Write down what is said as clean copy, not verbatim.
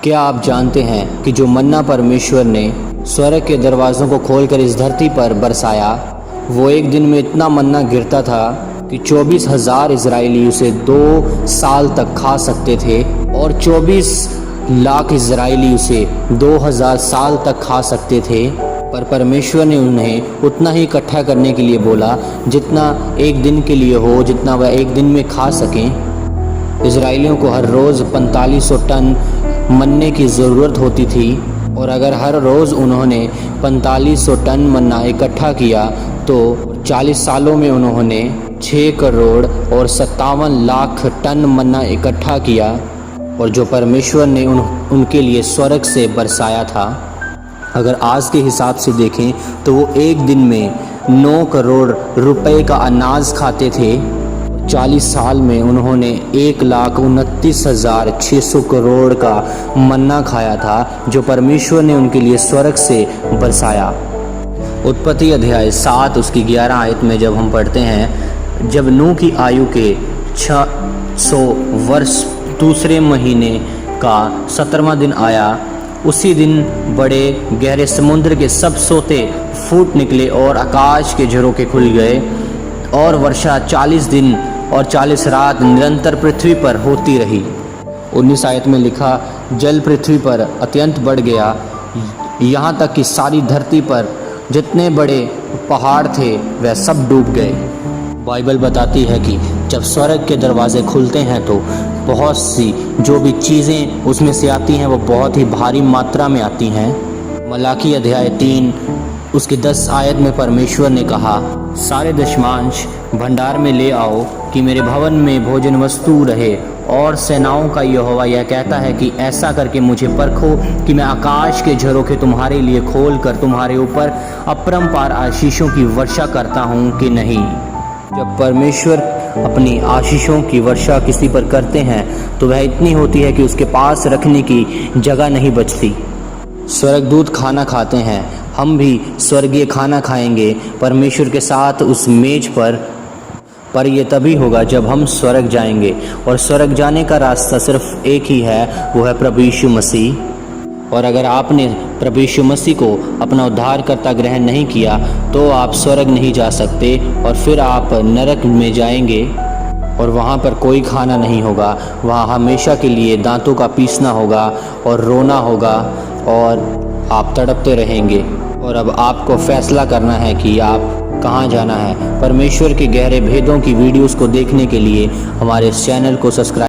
क्या आप जानते हैं कि जो मन्ना परमेश्वर ने स्वर्ग के दरवाज़ों को खोलकर इस धरती पर बरसाया, वो एक दिन में इतना मन्ना गिरता था कि 24,000 इजरायली उसे 2 साल तक खा सकते थे और 24 लाख इजरायली उसे 2000 साल तक खा सकते थे। पर परमेश्वर ने उन्हें उतना ही इकट्ठा करने के लिए बोला जितना एक दिन के लिए हो, जितना वह एक दिन में खा सकें। इजरायलियों को हर रोज़ 4500 टन मन्ने की ज़रूरत होती थी और अगर हर रोज़ उन्होंने 4500 टन मन्ना इकट्ठा किया तो 40 सालों में उन्होंने 6 करोड़ और 57 लाख टन मन्ना इकट्ठा किया और जो परमेश्वर ने उनके लिए स्वर्ग से बरसाया था। अगर आज के हिसाब से देखें तो वो एक दिन में 9 करोड़ रुपए का अनाज खाते थे। 40 साल में उन्होंने 1,29,600 करोड़ का मन्ना खाया था जो परमेश्वर ने उनके लिए स्वर्ग से बरसाया। उत्पत्ति अध्याय 7 उसकी 11 आयत में जब हम पढ़ते हैं, जब नूह की आयु के 600 वर्ष दूसरे महीने का 17वां दिन आया, उसी दिन बड़े गहरे समुद्र के सब सोते फूट निकले और आकाश के झरोखे खुल गए और वर्षा 40 दिन और 40 रात निरंतर पृथ्वी पर होती रही। 19 आयत में लिखा, जल पृथ्वी पर अत्यंत बढ़ गया, यहाँ तक कि सारी धरती पर जितने बड़े पहाड़ थे वह सब डूब गए। बाइबल बताती है कि जब स्वर्ग के दरवाजे खुलते हैं तो बहुत सी जो भी चीज़ें उसमें से आती हैं वो बहुत ही भारी मात्रा में आती हैं। मलाकी अध्याय 3 उसके 10 आयत में परमेश्वर ने कहा, सारे दशमांश भंडार में ले आओ कि मेरे भवन में भोजन वस्तु रहे। और सेनाओं का यहोवा यह कहता है कि ऐसा करके मुझे परखो कि मैं आकाश के झरोखे तुम्हारे लिए खोल कर तुम्हारे ऊपर अपरंपार आशीषों की वर्षा करता हूँ कि नहीं। जब परमेश्वर अपनी आशीषों की वर्षा किसी पर करते हैं तो वह इतनी होती है कि उसके पास रखने की जगह नहीं बचती। स्वर्गदूत खाना खाते हैं, हम भी स्वर्गीय खाना खाएंगे परमेश्वर के साथ उस मेज पर यह तभी होगा जब हम स्वर्ग जाएंगे। और स्वर्ग जाने का रास्ता सिर्फ एक ही है, वो है प्रभु यीशु मसीह। और अगर आपने प्रभु यीशु मसीह को अपना उद्धारकर्ता ग्रहण नहीं किया तो आप स्वर्ग नहीं जा सकते और फिर आप नरक में जाएंगे और वहाँ पर कोई खाना नहीं होगा। वहाँ हमेशा के लिए दांतों का पीसना होगा और रोना होगा और आप तड़पते रहेंगे। और अब आपको फैसला करना है कि आप कहाँ जाना है। परमेश्वर के गहरे भेदों की वीडियोस को देखने के लिए हमारे इस चैनल को सब्सक्राइब